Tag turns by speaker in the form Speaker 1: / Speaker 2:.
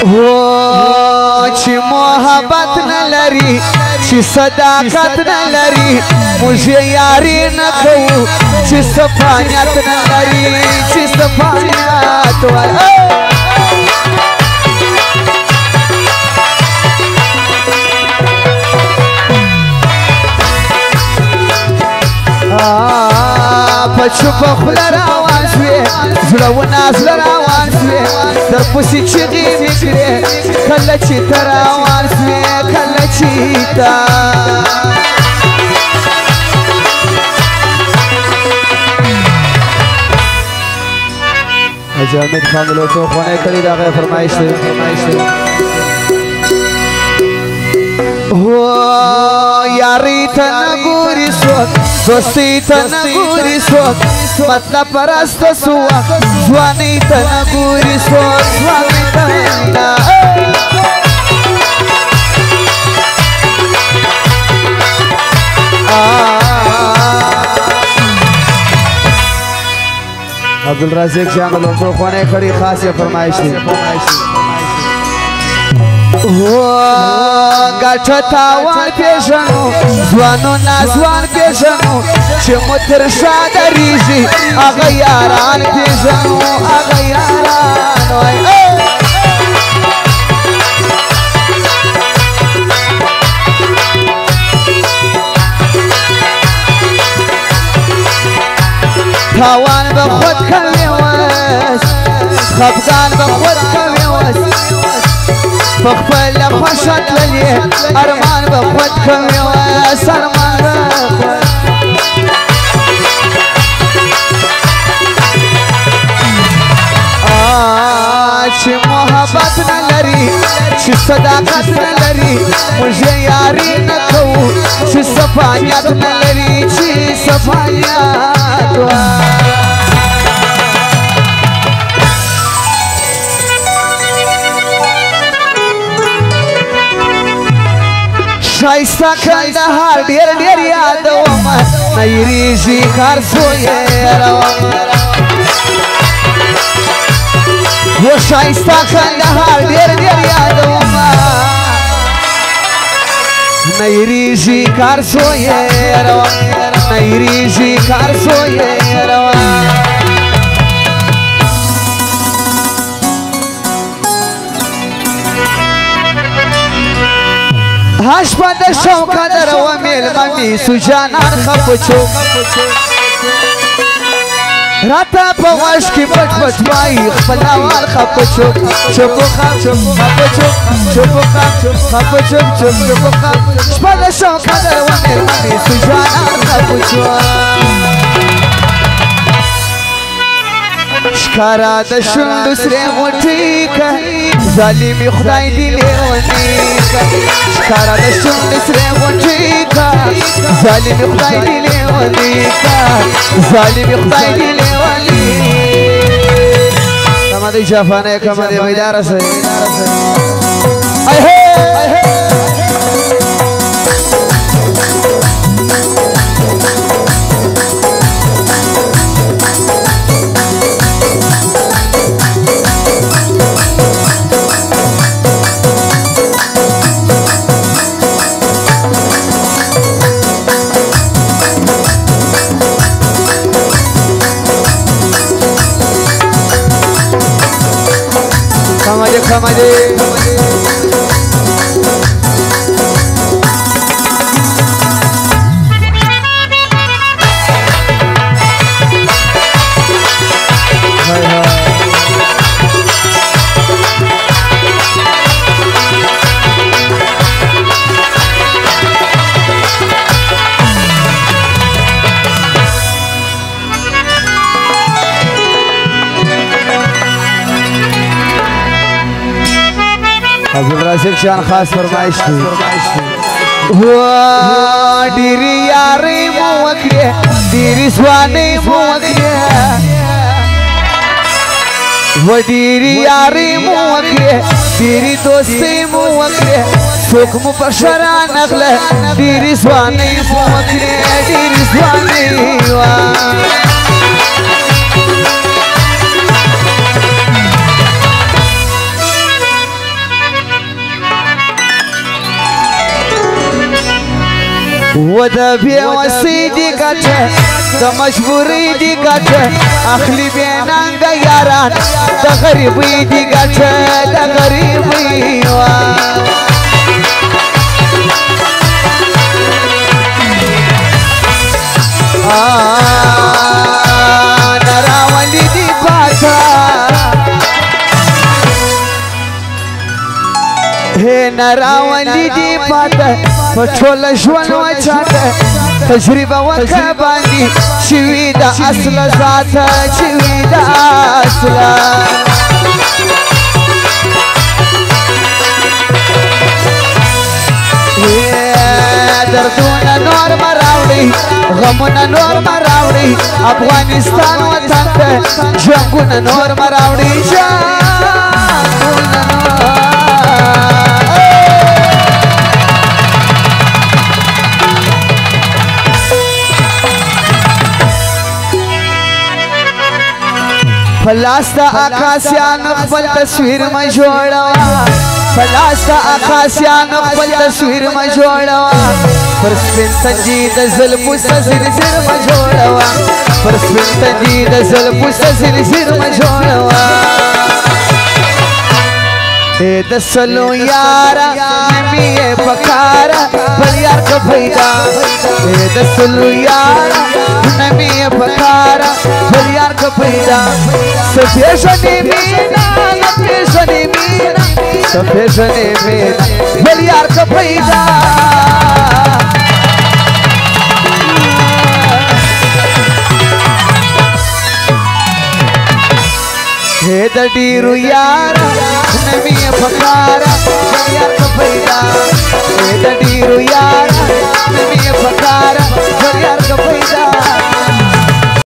Speaker 1: چې محبت نه لري چې صداقت نه لري موږ یاري نه کوو چې صفانیت نه لري چې صفانیت وایي پچو پخل روان شوی زړونه زړه روان شوی در پسې چغې مې کړې کله چې ته روان شوی کله چې ته حاجي حمید خان لوټو خونه کړي دا غي فرمایش دی یاری ته نګوري څوک دوستي ته نګوري څوک مطلب پرست څوک ځواني ته نګوري څوک ځواني ته عبدالرزاق جان لوټو خونه کړي خاصه فرمایش دی گاچه تاوان پیشنو زوانو نازوان پیشنو چه متر شادریزی آغا یاران پیشنو آغا یاران تاوان بخود کمی وست خفگان بخود کمی وست بخبل خوشت للی ارمان بخود کمی وست ارمان بخود چه محبت نلری چه صداقت نلری مجھے یاری نکو چه صفانیت نلری چه صفانیت شایسته کندهار ډیر ډیر یادوم نایریږي کار سوې روم و شایسته کندهار ډیر ډیر یادوم نایریږي کار سوې روم نایریږي کار سوې روم هاش پد شوق در و میل ممی سجانان خپچو راتا پواش کی پچ پچ مای خپلوال خپچو چپ خپ خپچو چپ خپ خپچو چپ خپ پد شوق در و میل ممی سجانان خپچو شکارا د شونډو سره غوټی کا ظالمی خدای دی لیونی کا شکارا د شونډو سره غوټی کا ظالمی خدای دی لیونی کا ظالمی خدای دی لیونی کمدی شفانه کمدی ویدار سه ای Come on, عبدالرزاق جان خاص فرمائش دی ډیری یاري مو وکړه ډیری ځواني مو وکړه ډیری یاري مو وکړه ډیری دوستي مو وکړه څوک مو په شرع نغله ډیری ځواني مو وکړه ډیری ځواني وا وده بيوسي دي كاته ده مجبوري دي كاته اخلي بينان غياران ده غريبي دي كاته ده غريبي نرى ولدي باتا هي نرى ولدي باتا فتشول شوان وجاتا تجربة وكباني شويدا أصلا ذاتا شويدا أصلا دردونا نور مراوڑی غمونا نور مراوڑی افغانستان وطن تے جنگونا نور مراوڑی جنگونا نور فلاستا آکاسیان خپل تصویر میں جوڑا فلاستا آکاسیان خپل تصویر میں جوڑا پرسپن تنجید ظلم سزر زر میں جوڑا پرسپن تنجید ظلم سزر زر میں جوڑا دسلو یارا نمی پکارا بل یار کا بھیدا دسلو یارا نمی پکارا بل یار کا بھیدا سفیشنی مینا سفیشنی مینا سفیشنی مینا بل یار کا بھیدا دا ډیرو یارا نمی پکارا بل یار کا بھیدا دا ډیرو یارا نمی پکارا